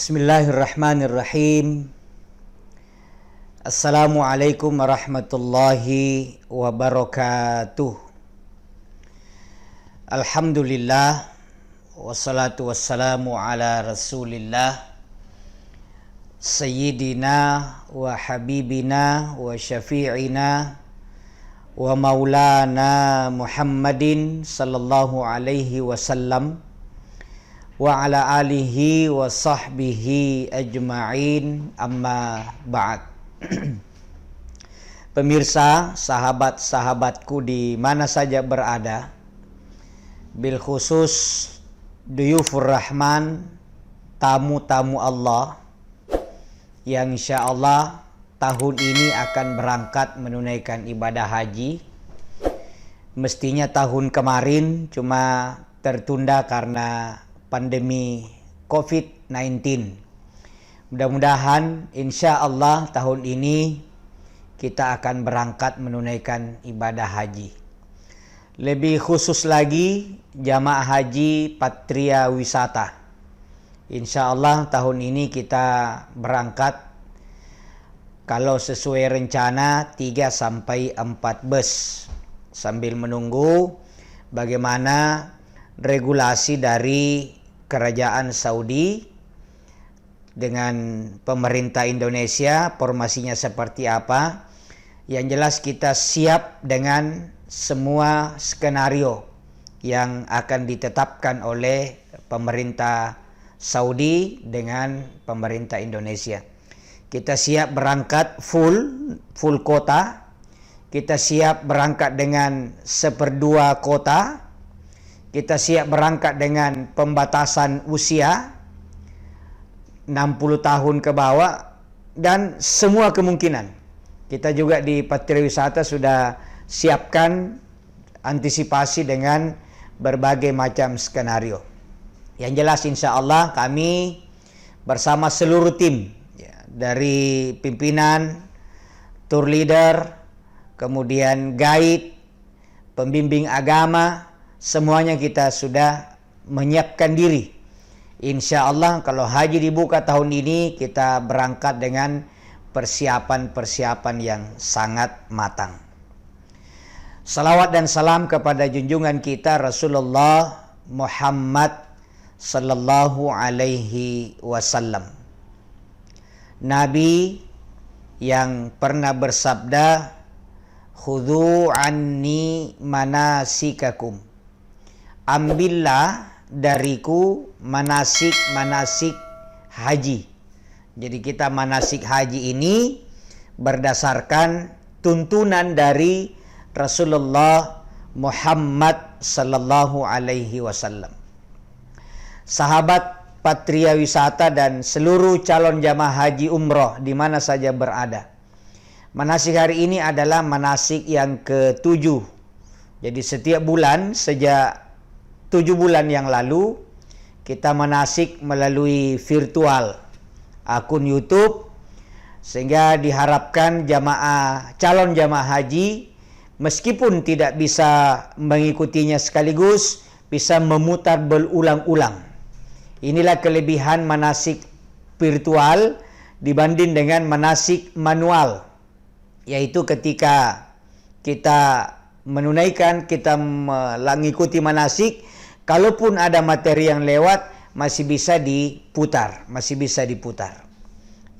Bismillahirrahmanirrahim. Assalamualaikum warahmatullahi wabarakatuh. Alhamdulillah, wassalatu wassalamu ala rasulillah, sayyidina wa habibina wa syafi'ina wa maulana Muhammadin sallallahu alaihi wasallam wa ala alihi wa sahbihi ajma'in, amma ba'd. Pemirsa, sahabat-sahabatku di mana saja berada, bil khusus duyufur rahman, tamu-tamu Allah yang insyaallah tahun ini akan berangkat menunaikan ibadah haji. Mestinya tahun kemarin cuma tertunda karena pandemi COVID-19. Mudah-mudahan insya Allah tahun ini kita akan berangkat menunaikan ibadah haji. Lebih khusus lagi jamaah haji Patria Wisata. Insya Allah tahun ini kita berangkat, kalau sesuai rencana 3-4 bus, sambil menunggu bagaimana regulasi dari Kerajaan Saudi dengan pemerintah Indonesia, formasinya seperti apa. Yang jelas kita siap dengan semua skenario yang akan ditetapkan oleh pemerintah Saudi dengan pemerintah Indonesia. Kita siap berangkat full kota. Kita siap berangkat dengan 1/2 kota. Kita siap berangkat dengan pembatasan usia 60 tahun ke bawah dan semua kemungkinan. Kita juga di Patria Wisata sudah siapkan antisipasi dengan berbagai macam skenario. Yang jelas insya Allah kami bersama seluruh tim, dari pimpinan, tour leader, kemudian guide, pembimbing agama, semuanya kita sudah menyiapkan diri. Insya Allah kalau haji dibuka tahun ini, kita berangkat dengan persiapan-persiapan yang sangat matang. Salawat dan salam kepada junjungan kita Rasulullah Muhammad sallallahu alaihi wasallam, Nabi yang pernah bersabda, khudhu anni manasikakum, ambillah dariku manasik haji. Jadi kita manasik haji ini berdasarkan tuntunan dari Rasulullah Muhammad sallallahu alaihi wasallam. Sahabat Patria Wisata dan seluruh calon jamaah haji umroh di mana saja berada, manasik hari ini adalah manasik yang ke-7. Jadi setiap bulan sejak 7 bulan yang lalu kita manasik melalui virtual akun YouTube, sehingga diharapkan calon jamaah haji meskipun tidak bisa mengikutinya sekaligus bisa memutar berulang-ulang. Inilah kelebihan manasik virtual dibanding dengan manasik manual, yaitu ketika kita menunaikan, kita mengikuti manasik, kalaupun ada materi yang lewat masih bisa diputar,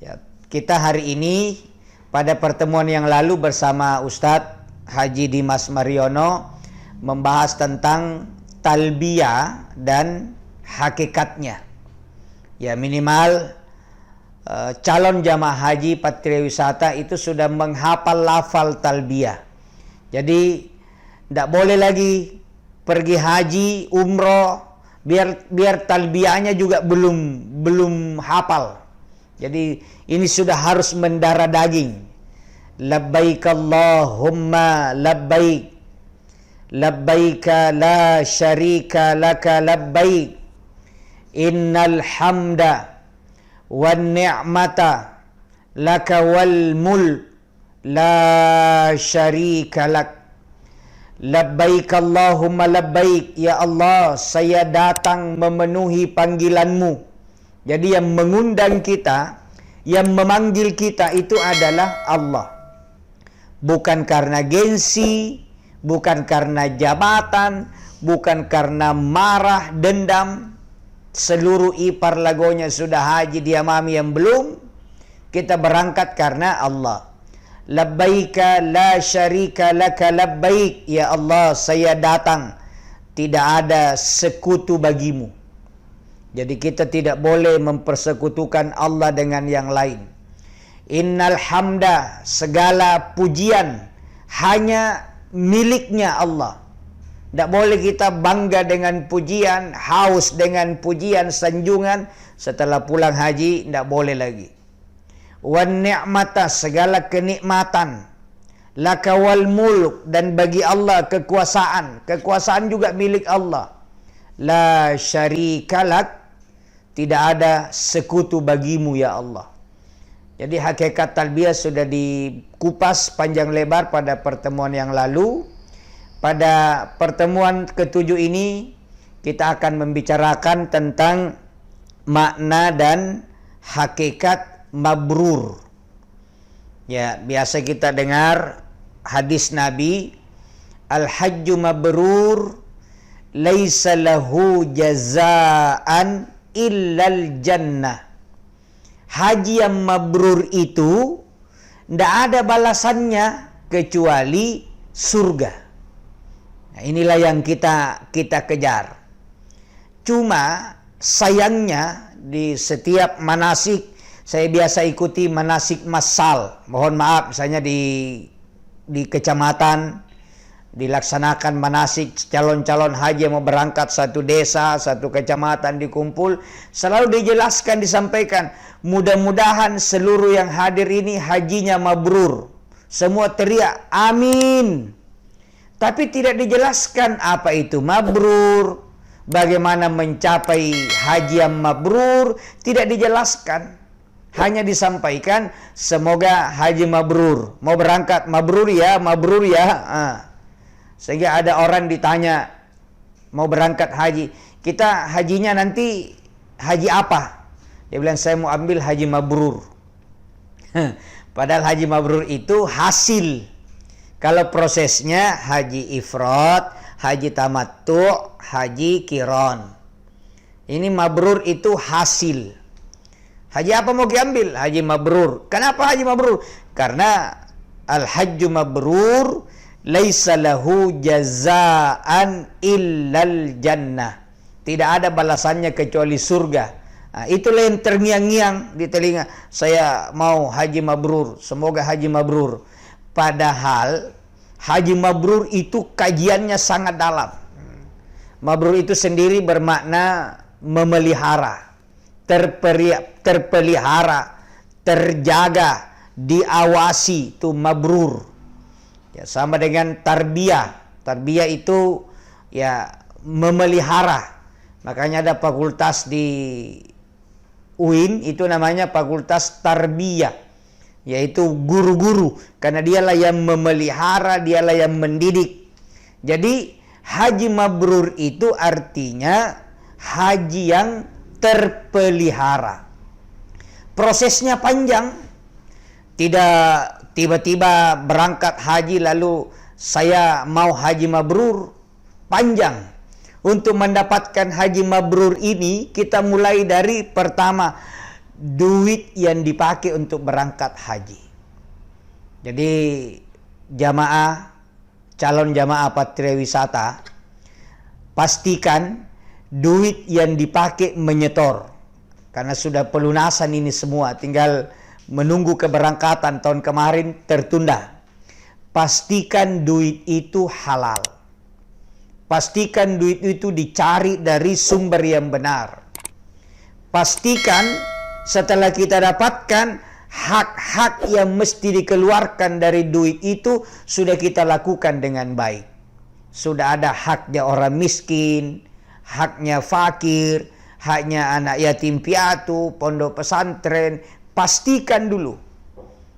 Ya, kita hari ini pada pertemuan yang lalu bersama Ustadz Haji Dimas Mariono membahas tentang talbiyah dan hakikatnya. Ya, minimal calon jamaah haji Patria Wisata itu sudah menghafal lafal talbiyah. Jadi tidak boleh lagi pergi haji, umroh, biar talbiyahnya juga belum hafal. Jadi ini sudah harus mendarah daging. Labbaik Allahumma labbaik, labbaika la syarika laka labbaik, innal hamda wan ni'mata laka wal mulk la syarika lak. Labbaik Allahumma labbaik, ya Allah, saya datang memenuhi panggilanmu Jadi yang mengundang kita, yang memanggil kita itu adalah Allah. Bukan karena gengsi, bukan karena jabatan, bukan karena marah, dendam. Seluruh ipar lagonya sudah haji, dia mami yang belum. Kita berangkat karena Allah. Labbaika la syarika laka labbaik. Ya Allah, saya datang. Tidak ada sekutu bagimu. Jadi kita tidak boleh mempersekutukan Allah dengan yang lain. Innal hamda, segala pujian hanya miliknya Allah. Tidak boleh kita bangga dengan pujian, haus dengan pujian, sanjungan. Setelah pulang haji, tidak boleh lagi. Wan ni'mata, segala kenikmatan. Laka wal mulk, dan bagi Allah kekuasaan. Kekuasaan juga milik Allah. La syarikalak, tidak ada sekutu bagimu ya Allah. Jadi hakikat talbiyah sudah dikupas panjang lebar pada pertemuan yang lalu. Pada pertemuan ketujuh ini kita akan membicarakan tentang makna dan hakikat mabrur. Ya, biasa kita dengar hadis Nabi, al-hajju mabrur laisa lahu jazaan illal jannah. Haji yang mabrur itu tidak ada balasannya kecuali surga. Nah, inilah yang kita kejar. Cuma sayangnya di setiap manasik, saya biasa ikuti manasik massal. Mohon maaf, misalnya di kecamatan dilaksanakan manasik, calon-calon haji yang mau berangkat satu desa, satu kecamatan dikumpul, selalu dijelaskan, disampaikan, mudah-mudahan seluruh yang hadir ini hajinya mabrur. Semua teriak, amin. Tapi tidak dijelaskan apa itu mabrur, bagaimana mencapai haji yang mabrur, tidak dijelaskan. Hanya disampaikan, semoga haji mabrur. Mau berangkat, mabrur ya, mabrur ya. Sehingga ada orang ditanya, mau berangkat haji, kita hajinya nanti haji apa? Dia bilang, saya mau ambil haji mabrur. Padahal haji mabrur itu hasil. Kalau prosesnya haji ifrad, haji tamattu', haji qiran. Ini mabrur itu hasil. Haji apa mau diambil? Haji mabrur. Kenapa haji mabrur? Karena al-hajju mabrur laisa lahu jazaan illal jannah. Tidak ada balasannya kecuali surga. Nah, itulah yang terngiang-ngiang di telinga. Saya mau haji mabrur, semoga haji mabrur. Padahal haji mabrur itu kajiannya sangat dalam. Mabrur itu sendiri bermakna memelihara, terpelihara, terjaga, diawasi, itu mabrur. Ya, sama dengan tarbiyah. Tarbiyah itu ya memelihara. Makanya ada fakultas di UIN itu namanya fakultas tarbiyah, yaitu guru-guru, karena dialah yang memelihara, dialah yang mendidik. Jadi haji mabrur itu artinya haji yang terpelihara. Prosesnya panjang. Tidak tiba-tiba berangkat haji lalu saya mau haji mabrur. Panjang. Untuk mendapatkan haji mabrur ini kita mulai dari pertama, duit yang dipakai untuk berangkat haji. Jadi jamaah, calon jamaah Patria Wisata, pastikan duit yang dipakai menyetor. Karena sudah pelunasan ini semua, tinggal menunggu keberangkatan. Tahun kemarin tertunda. Pastikan duit itu halal. Pastikan duit itu dicari dari sumber yang benar. Pastikan setelah kita dapatkan, hak-hak yang mesti dikeluarkan dari duit itu sudah kita lakukan dengan baik. Sudah ada haknya orang miskin, haknya fakir, haknya anak yatim piatu, pondok pesantren. Pastikan dulu.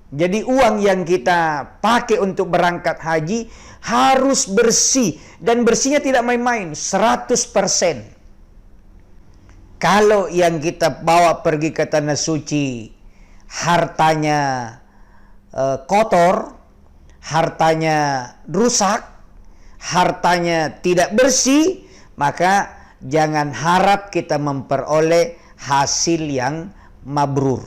Jadi uang yang kita pakai untuk berangkat haji harus bersih. Dan bersihnya tidak main-main, 100%. Kalau yang kita bawa pergi ke tanah suci hartanya kotor, hartanya rusak, hartanya tidak bersih, maka jangan harap kita memperoleh hasil yang mabrur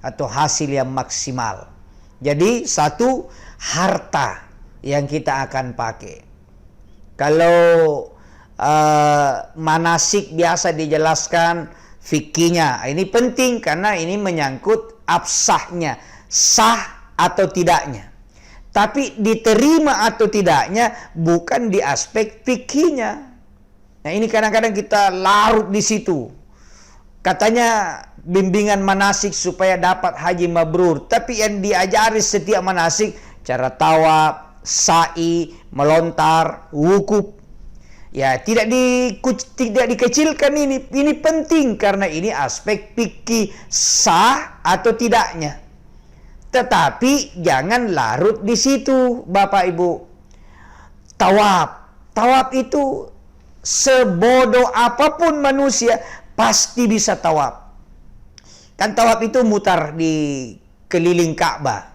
atau hasil yang maksimal. Jadi satu, harta yang kita akan pakai. Kalau manasik biasa dijelaskan fikihnya, ini penting karena ini menyangkut absahnya, sah atau tidaknya. Tapi diterima atau tidaknya bukan di aspek fikihnya. Nah, ini kadang-kadang kita larut di situ. Katanya bimbingan manasik supaya dapat haji mabrur, tapi yang diajari setiap manasik cara tawaf, sa'i, melontar, wukuf. Ya, tidak dikecilkan ini. Ini penting karena ini aspek fikih sah atau tidaknya. Tetapi jangan larut di situ, Bapak Ibu. Tawaf itu sebodoh apapun manusia pasti bisa tawaf. Kan tawaf itu mutar di keliling Ka'bah.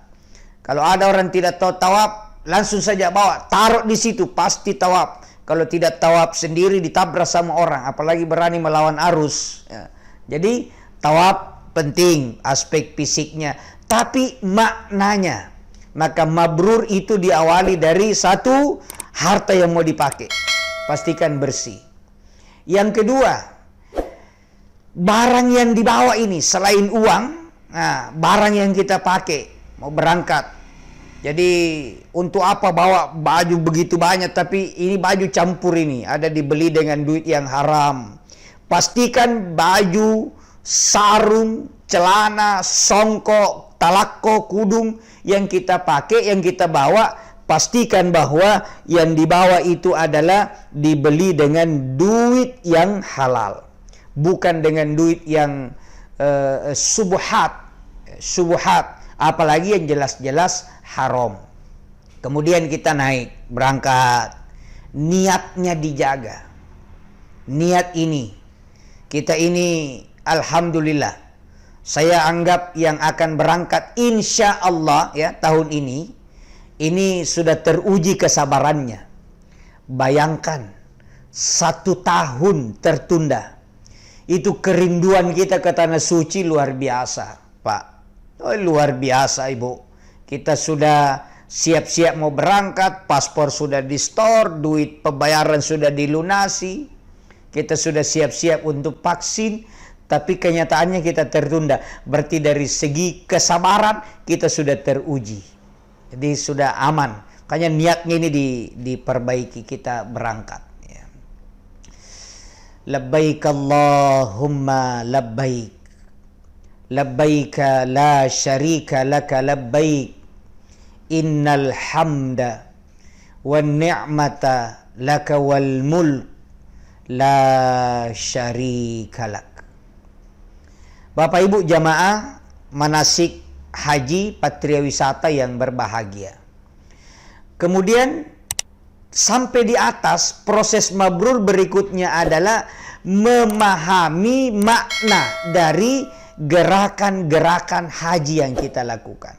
Kalau ada orang tidak tahu tawaf, langsung saja bawa, taruh di situ, pasti tawaf. Kalau tidak tawaf sendiri ditabrak sama orang, apalagi berani melawan arus. Ya. Jadi tawaf penting aspek fisiknya, tapi maknanya. Maka mabrur itu diawali dari satu, harta yang mau dipakai, pastikan bersih. Yang kedua, barang yang dibawa ini selain uang, barang yang kita pakai mau berangkat. Jadi untuk apa bawa baju begitu banyak, tapi ini baju campur ini ada dibeli dengan duit yang haram. Pastikan baju, sarung, celana, songkok, talakko, kudung yang kita pakai, yang kita bawa, pastikan bahwa yang dibawa itu adalah dibeli dengan duit yang halal, bukan dengan duit yang subuhat, apalagi yang jelas-jelas haram. Kemudian kita naik, berangkat, niatnya dijaga. Niat ini, kita ini alhamdulillah, saya anggap yang akan berangkat insya Allah ya tahun ini sudah teruji kesabarannya. Bayangkan 1 tahun tertunda. Itu kerinduan kita ke tanah suci luar biasa, Pak. Oh, luar biasa, Ibu. Kita sudah siap-siap mau berangkat, paspor sudah di-store, duit pembayaran sudah dilunasi, kita sudah siap-siap untuk vaksin, tapi kenyataannya kita tertunda. Berarti dari segi kesabaran kita sudah teruji. Jadi sudah aman. Makanya niatnya ini diperbaiki, kita berangkat. Ya. Labbaik Allahumma labbaik. Labbaika la syarika laka labbaik. Innal hamda wan ni'mata laka wal mulk la syarika lak. Bapak Ibu jamaah manasik haji Patria Wisata yang berbahagia. Kemudian sampai di atas, proses mabrur berikutnya adalah memahami makna dari gerakan-gerakan haji yang kita lakukan.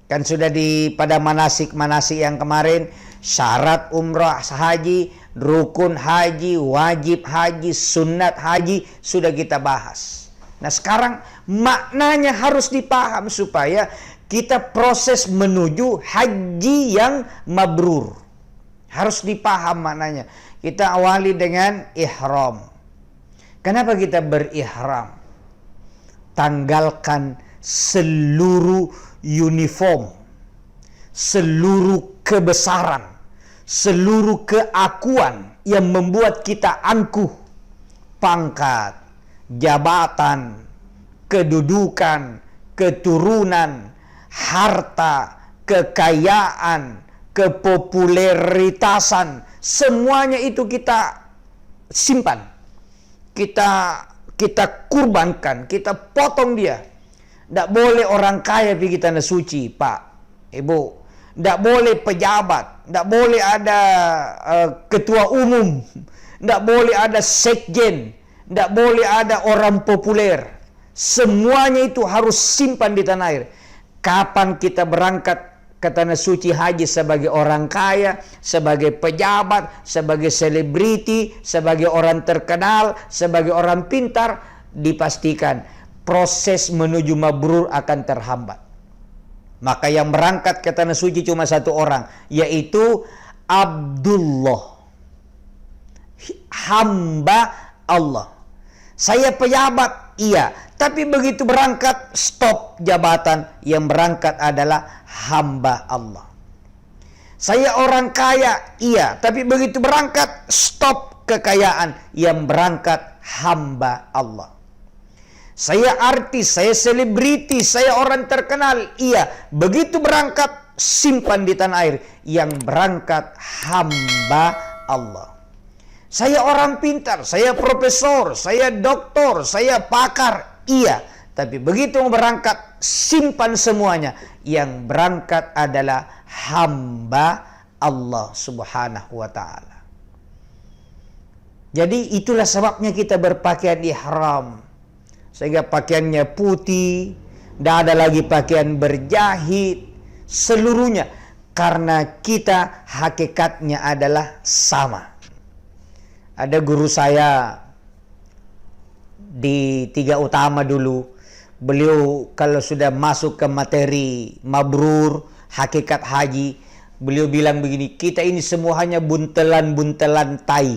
Kan sudah pada manasik-manasik yang kemarin, syarat umrah haji, rukun haji, wajib haji, sunat haji, sudah kita bahas. Nah sekarang maknanya harus dipaham supaya kita proses menuju haji yang mabrur. Harus dipaham maknanya. Kita awali dengan ihram. Kenapa kita berihram? Tanggalkan seluruh uniform, seluruh kebesaran, seluruh keakuan yang membuat kita angkuh, pangkat, jabatan, kedudukan, keturunan, harta, kekayaan, kepopuleritasan, semuanya itu kita simpan, kita kurbankan, kita potong dia. Tidak boleh orang kaya pergi tanah suci, Pak, Ibu. Tidak boleh pejabat, tidak boleh ada ketua umum, tidak boleh ada sekjen, Tidak boleh ada orang populer. Semuanya itu harus simpan di tanah air. Kapan kita berangkat ke tanah suci haji sebagai orang kaya, sebagai pejabat, sebagai selebriti, sebagai orang terkenal, sebagai orang pintar, dipastikan proses menuju mabrur akan terhambat. Maka yang berangkat ke tanah suci cuma satu orang, yaitu Abdullah, hamba Allah. Saya pejabat, iya, tapi begitu berangkat stop jabatan, yang berangkat adalah hamba Allah. Saya orang kaya, iya, tapi begitu berangkat stop kekayaan, yang berangkat hamba Allah. Saya artis, saya selebriti, saya orang terkenal, iya, begitu berangkat simpan di tanah air, yang berangkat hamba Allah. Saya orang pintar, saya profesor, saya doktor, saya pakar, iya. Tapi begitu mau berangkat, simpan semuanya. Yang berangkat adalah hamba Allah subhanahu wa ta'ala. Jadi itulah sebabnya kita berpakaian ihram. Sehingga pakaiannya putih, tidak ada lagi pakaian berjahit, seluruhnya. Karena kita hakikatnya adalah sama. Ada guru saya di Tiga Utama dulu. Beliau kalau sudah masuk ke materi mabrur, hakikat haji, beliau bilang begini, kita ini semua hanya buntelan-buntelan tai.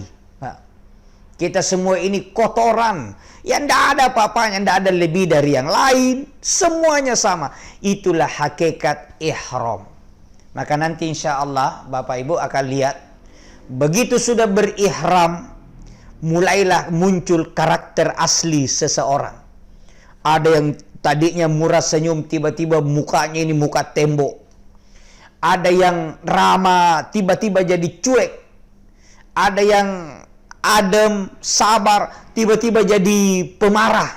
Kita semua ini kotoran. Yang tidak ada apa-apanya, tidak ada lebih dari yang lain. Semuanya sama. Itulah hakikat ihram. Maka nanti insya Allah Bapak Ibu akan lihat, begitu sudah berihram, mulailah muncul karakter asli seseorang. Ada yang tadinya murah senyum, tiba-tiba mukanya ini muka tembok. Ada yang ramah, tiba-tiba jadi cuek. Ada yang adem, sabar, tiba-tiba jadi pemarah.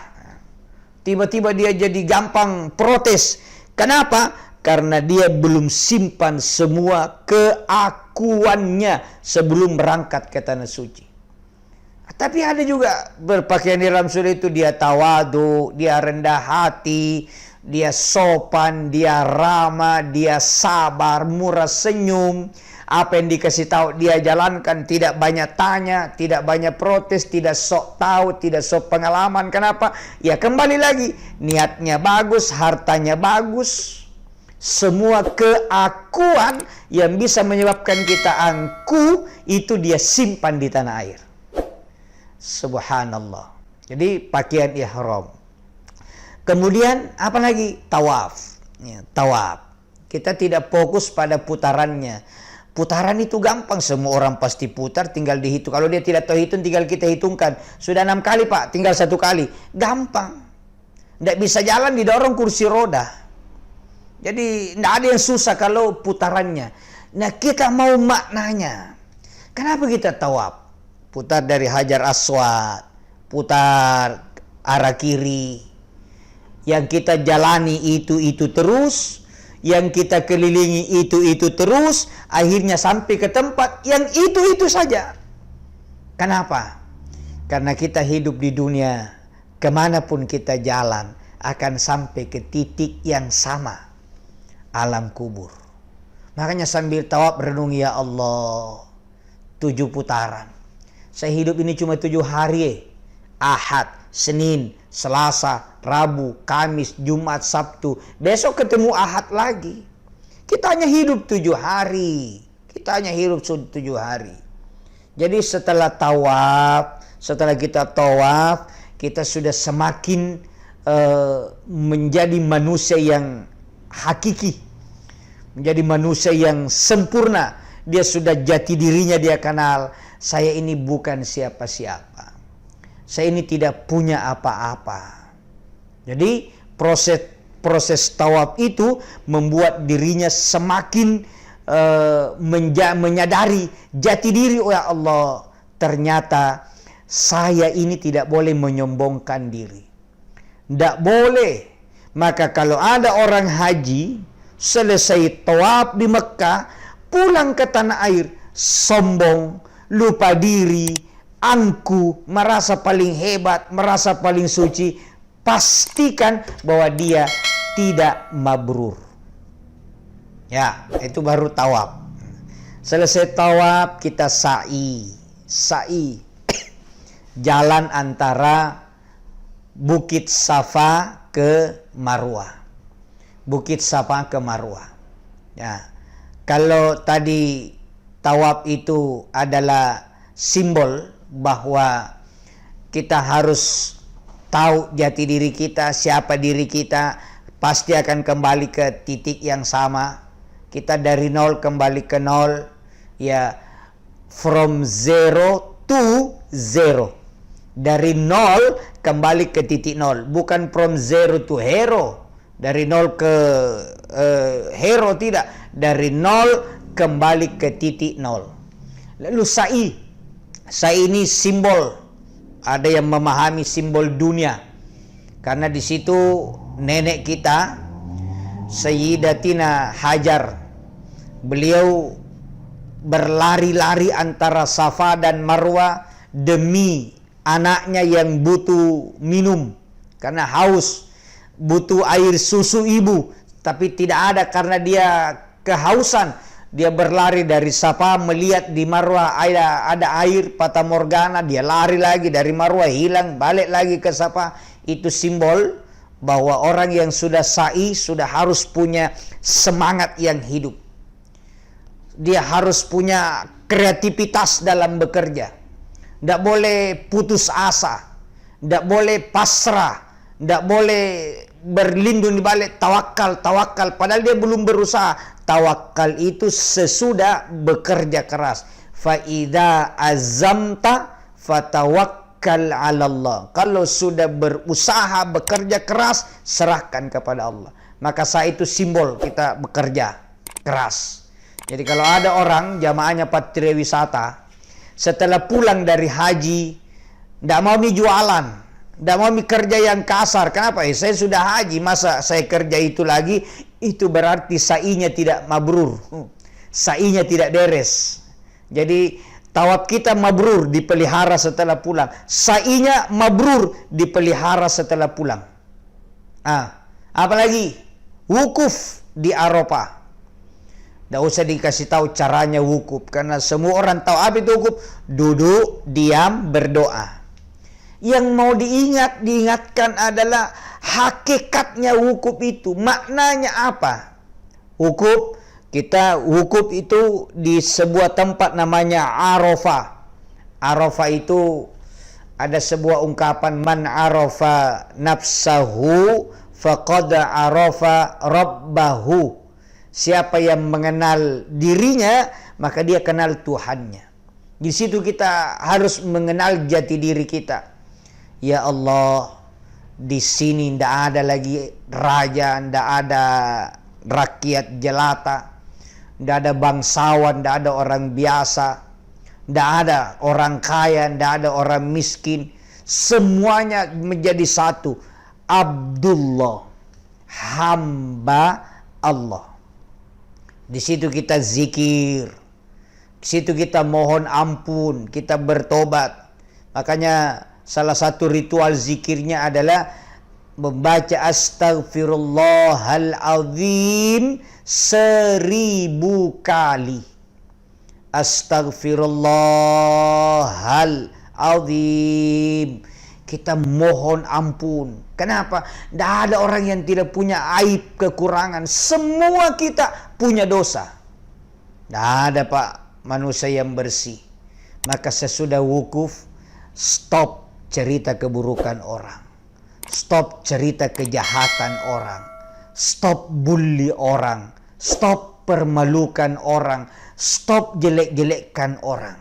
Tiba-tiba dia jadi gampang protes. Kenapa? Karena dia belum simpan semua keakuannya sebelum berangkat ke tanah suci. Tapi ada juga berpakaian ihram sudah itu dia tawadu, dia rendah hati, dia sopan, dia ramah, dia sabar, murah senyum. Apa yang dikasih tahu dia jalankan, tidak banyak tanya, tidak banyak protes, tidak sok tahu, tidak sok pengalaman. Kenapa? Ya kembali lagi, niatnya bagus, hartanya bagus. Semua keakuan yang bisa menyebabkan kita angkuh itu dia simpan di tanah air. Subhanallah. Jadi pakaian ihram. Kemudian apa lagi? Tawaf. Ya, tawaf. Kita tidak fokus pada putarannya. Putaran itu gampang, semua orang pasti putar, tinggal dihitung. Kalau dia tidak tahu hitung, tinggal kita hitungkan. Sudah 6 kali Pak, tinggal 1 kali. Gampang. Tidak bisa jalan, didorong kursi roda. Jadi tidak ada yang susah kalau putarannya. Nah kita mau maknanya. Kenapa kita tawaf? Putar dari Hajar Aswad, putar arah kiri. Yang kita jalani itu terus, yang kita kelilingi itu terus, akhirnya sampai ke tempat yang itu saja. Kenapa? Karena kita hidup di dunia, kemanapun kita jalan, akan sampai ke titik yang sama. Alam kubur. Makanya sambil tawaf renung, ya Allah, 7 putaran. Saya hidup ini cuma 7 hari. Ahad, Senin, Selasa, Rabu, Kamis, Jumat, Sabtu. Besok ketemu Ahad lagi. Kita hanya hidup 7 hari. Kita hanya hidup 7 hari. Jadi setelah tawaf, setelah kita tawaf, kita sudah semakin menjadi manusia yang hakiki, menjadi manusia yang sempurna. Dia sudah jati dirinya, dia kenal, saya ini bukan siapa-siapa, saya ini tidak punya apa-apa. Jadi proses tawaf itu membuat dirinya semakin menyadari jati diri, oh ya Allah, ternyata saya ini tidak boleh menyombongkan diri, tidak boleh. Maka kalau ada orang haji selesai tawaf di Mekah, pulang ke tanah air, sombong, lupa diri, angku, merasa paling hebat, merasa paling suci, pastikan bahwa dia tidak mabrur. Ya, itu baru tawaf. Selesai tawaf kita sa'i. Sa'i jalan antara Bukit Safa ke Marwah. Bukit Safa ke Marwah. Ya. Kalau tadi tawaf itu adalah simbol bahwa kita harus tahu jati diri kita, siapa diri kita, pasti akan kembali ke titik yang sama. Kita dari nol kembali ke nol, ya, from zero to zero. Dari nol kembali ke titik nol, bukan from zero to hero. Dari nol ke hero, tidak. Dari nol kembali ke titik nol. Lalu sa'i. Sa'i ini simbol. Ada yang memahami simbol dunia. Karena di situ nenek kita, Sayyidatina Hajar, beliau berlari-lari antara Safa dan Marwah demi anaknya yang butuh minum. Karena haus, butuh air susu ibu, tapi tidak ada karena dia kehausan. Dia berlari dari Safa, melihat di Marwah ada air fata morgana, dia lari lagi dari Marwah, hilang, balik lagi ke Safa. Itu simbol bahwa orang yang sudah sa'i sudah harus punya semangat yang hidup. Dia harus punya kreativitas dalam bekerja. Tidak boleh putus asa, tidak boleh pasrah, tidak boleh berlindung di balik tawakal. Padahal dia belum berusaha. Tawakal itu sesudah bekerja keras. Fa'idha azamta fatawakkal 'ala Allah. Kalau sudah berusaha, bekerja keras, serahkan kepada Allah. Maka saat itu simbol kita bekerja keras. Jadi kalau ada orang jamaahnya Patria Wisata, setelah pulang dari haji, tidak mau jualan, tidak mau kerja yang kasar. Kenapa? Saya sudah haji, masa saya kerja itu lagi? Itu berarti sa'inya tidak mabrur. Sa'inya tidak beres. Jadi tawaf kita mabrur, dipelihara setelah pulang. Sa'inya mabrur, dipelihara setelah pulang. Apalagi wukuf di Arafah. Tidak usah dikasih tahu caranya wukuf, karena semua orang tahu apa itu wukuf. Duduk, diam, berdoa. Yang mau diingatkan adalah hakikatnya wukuf itu. Maknanya apa? Wukuf itu di sebuah tempat namanya Arafah. Arafah itu ada sebuah ungkapan, man arafa nafsahu faqad arafa rabbahu. Siapa yang mengenal dirinya, maka dia kenal Tuhannya. Di situ kita harus mengenal jati diri kita. Ya Allah, di sini tidak ada lagi raja, tidak ada rakyat jelata, tidak ada bangsawan, tidak ada orang biasa, tidak ada orang kaya, tidak ada orang miskin. Semuanya menjadi satu. Abdullah, hamba Allah. Di situ kita zikir, di situ kita mohon ampun, kita bertobat. Makanya salah satu ritual zikirnya adalah membaca astaghfirullahaladzim 1000 kali. Astaghfirullahaladzim. Kita mohon ampun. Kenapa? Tidak ada orang yang tidak punya aib, kekurangan. Semua kita punya dosa. Tidak ada Pak manusia yang bersih. Maka sesudah wukuf, stop cerita keburukan orang. Stop cerita kejahatan orang. Stop bully orang. Stop permalukan orang. Stop jelek-jelekkan orang.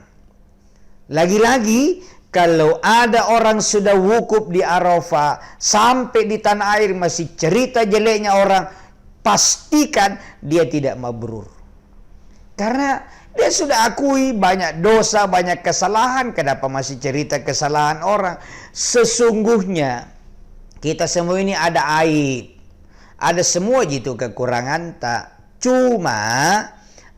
Lagi-lagi, kalau ada orang sudah wukuf di Arafah, sampai di tanah air masih cerita jeleknya orang, pastikan dia tidak mabrur. Karena dia sudah akui banyak dosa, banyak kesalahan. Kenapa masih cerita kesalahan orang? Sesungguhnya kita semua ini ada aib, ada semua gitu kekurangan. Tak cuma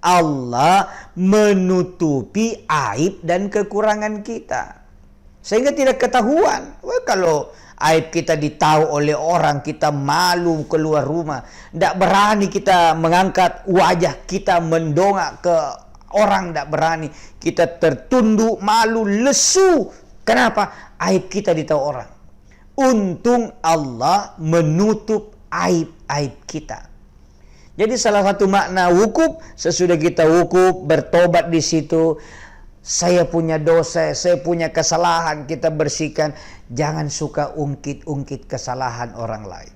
Allah menutupi aib dan kekurangan kita. Sehingga tidak ketahuan. Wah, kalau aib kita ditahu oleh orang, kita malu keluar rumah. Tidak berani kita mengangkat wajah kita mendongak ke orang, tidak berani. Kita tertunduk, malu, lesu. Kenapa? Aib kita ditahu orang. Untung Allah menutup aib-aib kita. Jadi salah satu makna wukuf, sesudah kita wukuf, bertobat di situ, saya punya dosa, saya punya kesalahan, kita bersihkan. Jangan suka ungkit-ungkit kesalahan orang lain.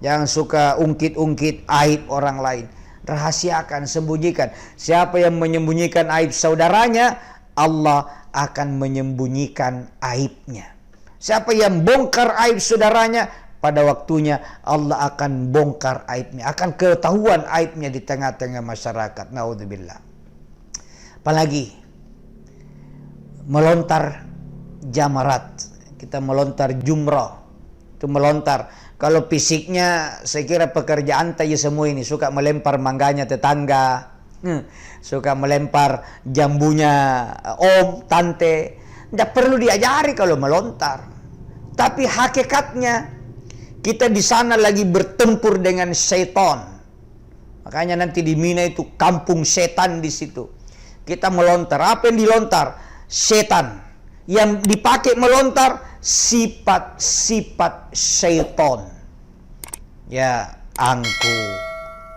Jangan suka ungkit-ungkit aib orang lain. Rahasiakan, sembunyikan. Siapa yang menyembunyikan aib saudaranya, Allah akan menyembunyikan aibnya. Siapa yang bongkar aib saudaranya, pada waktunya Allah akan bongkar aibnya, akan ketahuan aibnya di tengah-tengah masyarakat. Naudzubillah. Apalagi melontar jamarat, kita melontar jumrah, itu melontar. Kalau fisiknya saya kira pekerjaan tayo semua ini, suka melempar mangganya tetangga, suka melempar jambunya om, tante. Tidak perlu diajari kalau melontar. Tapi hakikatnya kita di sana lagi bertempur dengan setan. Makanya nanti di Mina itu kampung setan di situ. Kita melontar. Apa yang dilontar? Setan. Yang dipakai melontar sifat-sifat setan. Ya, angku,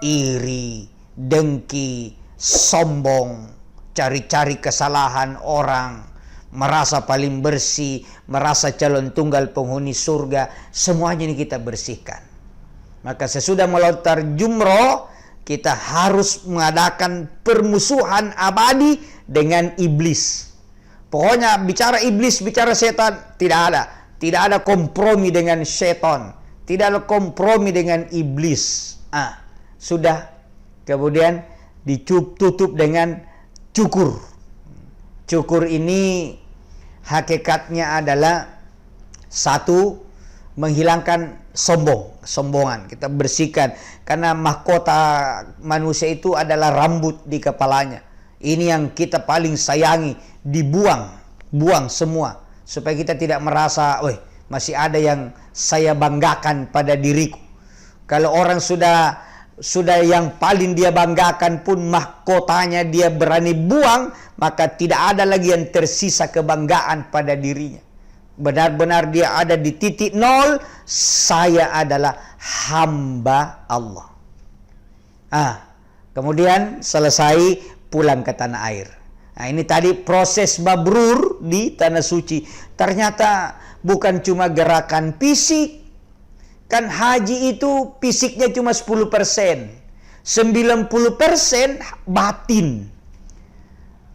iri, dengki, sombong, cari-cari kesalahan orang, merasa paling bersih, merasa calon tunggal penghuni surga, semuanya ini kita bersihkan. Maka sesudah melontar jumroh, kita harus mengadakan permusuhan abadi dengan iblis. Pokoknya bicara iblis, bicara setan, tidak ada. Tidak ada kompromi dengan setan. Tidak ada kompromi dengan iblis. Sudah. Kemudian ditutup dengan cukur. Cukur ini hakikatnya adalah satu, menghilangkan sombongan. Kita bersihkan, karena mahkota manusia itu adalah rambut di kepalanya. Ini yang kita paling sayangi, buang semua, supaya kita tidak merasa, masih ada yang saya banggakan pada diriku. Kalau orang sudah yang paling dia banggakan pun mahkotanya dia berani buang, maka tidak ada lagi yang tersisa kebanggaan pada dirinya. Benar-benar dia ada di titik nol. Saya adalah hamba Allah. Kemudian selesai, pulang ke tanah air. Ini tadi proses mabrur di tanah suci. Ternyata bukan cuma gerakan fisik. Kan haji itu fisiknya cuma 10%. 90% batin.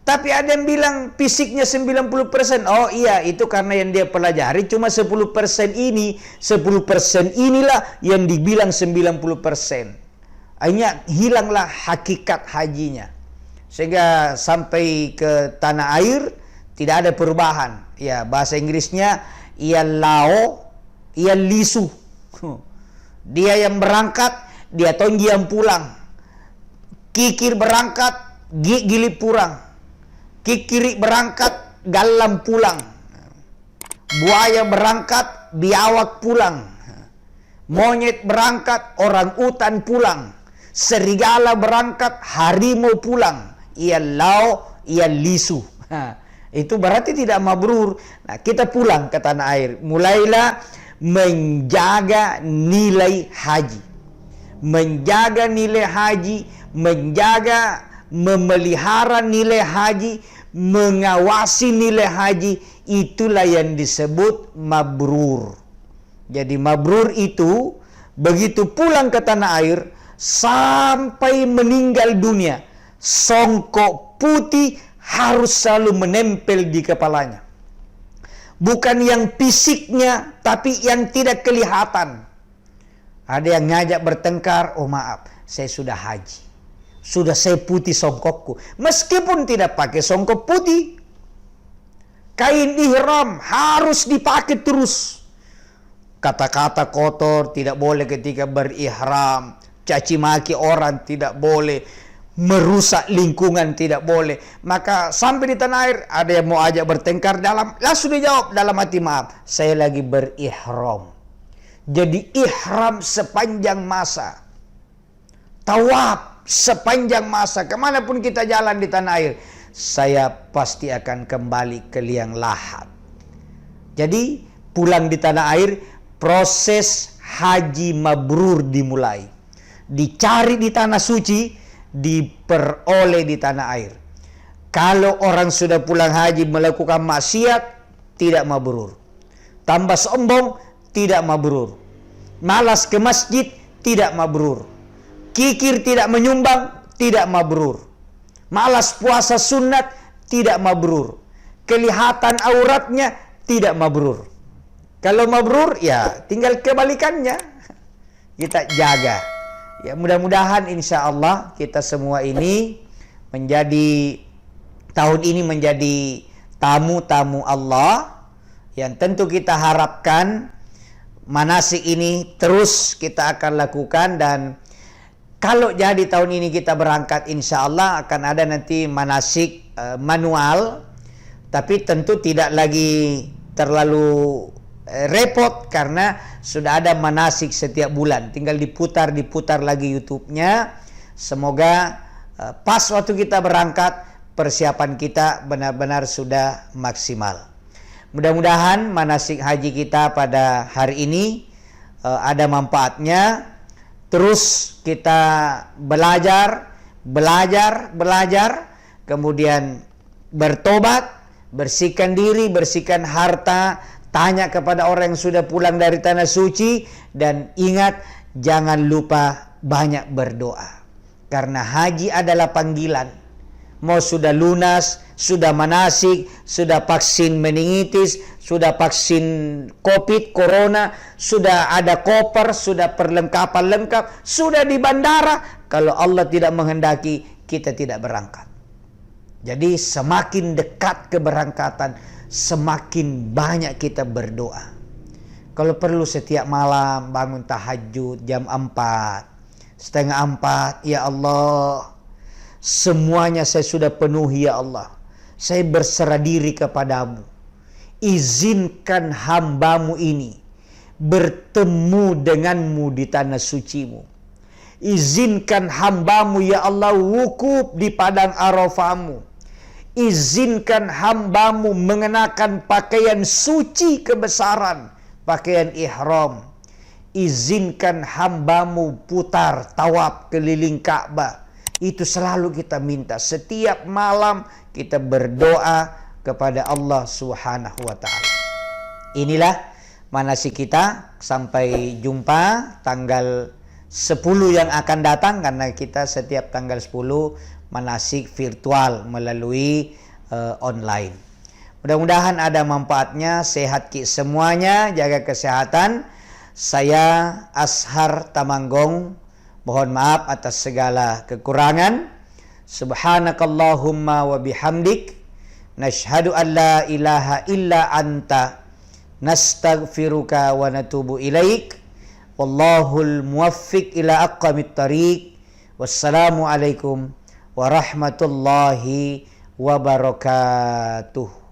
Tapi ada yang bilang fisiknya 90%. Oh iya, itu karena yang dia pelajari cuma 10% ini. 10% inilah yang dibilang 90%. Akhirnya hilanglah hakikat hajinya. Sehingga sampai ke tanah air tidak ada perubahan. Ya, bahasa Inggrisnya ia lao, ia lisu. Dia yang berangkat, dia tonggi yang pulang. Kikir berangkat, gili pulang. Kikiri berangkat, galam pulang. Buaya berangkat, biawak pulang. Monyet berangkat, orang utan pulang. Serigala berangkat, harimau pulang. Ia lau, ia lisu. Itu berarti tidak mabrur. Nah, kita pulang ke tanah air. Mulailah menjaga nilai haji. Menjaga nilai haji, menjaga, memelihara nilai haji, mengawasi nilai haji, itulah yang disebut mabrur. Jadi mabrur itu begitu pulang ke tanah air sampai meninggal dunia, songkok putih harus selalu menempel di kepalanya. Bukan yang fisiknya, tapi yang tidak kelihatan. Ada yang ngajak bertengkar, oh maaf, saya sudah haji. Sudah saya putih songkokku. Meskipun tidak pakai songkok putih, kain ihram harus dipakai terus. Kata-kata kotor tidak boleh ketika berihram. Caci maki orang tidak boleh. merusak lingkungan tidak boleh. Maka sampai di tanah air ada yang mau ajak bertengkar, langsung dijawab dalam hati, maaf, saya lagi berihram. Jadi ihram sepanjang masa, tawaf sepanjang masa, kemanapun kita jalan di tanah air, saya pasti akan kembali ke liang lahat. Jadi pulang di tanah air, proses haji mabrur dimulai. Dicari di tanah suci, diperoleh di tanah air. Kalau orang sudah pulang haji melakukan maksiat, tidak mabrur. Tambah sombong, tidak mabrur. Malas ke masjid, tidak mabrur. Kikir tidak menyumbang, tidak mabrur. Malas puasa sunat, tidak mabrur. Kelihatan auratnya, tidak mabrur. Kalau mabrur, ya tinggal kebalikannya. Kita jaga. Ya, mudah-mudahan insya Allah kita semua ini tahun ini menjadi tamu-tamu Allah yang tentu kita harapkan manasik ini terus kita akan lakukan. Dan kalau jadi tahun ini kita berangkat, insya Allah akan ada nanti manasik manual, tapi tentu tidak lagi terlalu repot karena sudah ada manasik setiap bulan, tinggal diputar lagi YouTube-nya. Semoga pas waktu kita berangkat, persiapan kita benar-benar sudah maksimal. Mudah-mudahan manasik haji kita pada hari ini ada manfaatnya. Terus kita belajar, kemudian bertobat, bersihkan diri, bersihkan harta, tanya kepada orang yang sudah pulang dari tanah suci, dan ingat, jangan lupa banyak berdoa. Karena haji adalah panggilan. Mau sudah lunas, sudah manasik, sudah vaksin meningitis, sudah vaksin COVID, corona, sudah ada koper, sudah perlengkapan lengkap, sudah di bandara. Kalau Allah tidak menghendaki, kita tidak berangkat. Jadi semakin dekat keberangkatan, semakin banyak kita berdoa. Kalau perlu setiap malam bangun tahajud jam 4, setengah 4, ya Allah, semuanya saya sudah penuhi ya Allah. Saya berserah diri kepadamu. Izinkan hambamu ini bertemu denganmu di tanah sucimu. Izinkan hambamu ya Allah wukuf di padang Arafahmu. Izinkan hambamu mengenakan pakaian suci kebesaran, pakaian ihram. Izinkan hambamu putar tawaf keliling Ka'bah. Itu selalu kita minta. Setiap malam kita berdoa kepada Allah Subhanahu wa ta'ala. Inilah manasik kita. Sampai jumpa tanggal 10 yang akan datang, karena kita setiap tanggal 10 manasik virtual melalui online. Mudah-mudahan ada manfaatnya. Sehat semuanya, jaga kesehatan. Saya Ashar Tamanggong, mohon maaf atas segala kekurangan. Subhanakallahumma wa bihamdik, nashhadu an la ilaha illa anta, nastaghfiruka wa natubu ilaik. Wallahul muwaffiq ila aqwamit thariq. Wassalamualaikum warahmatullahi wabarakatuh.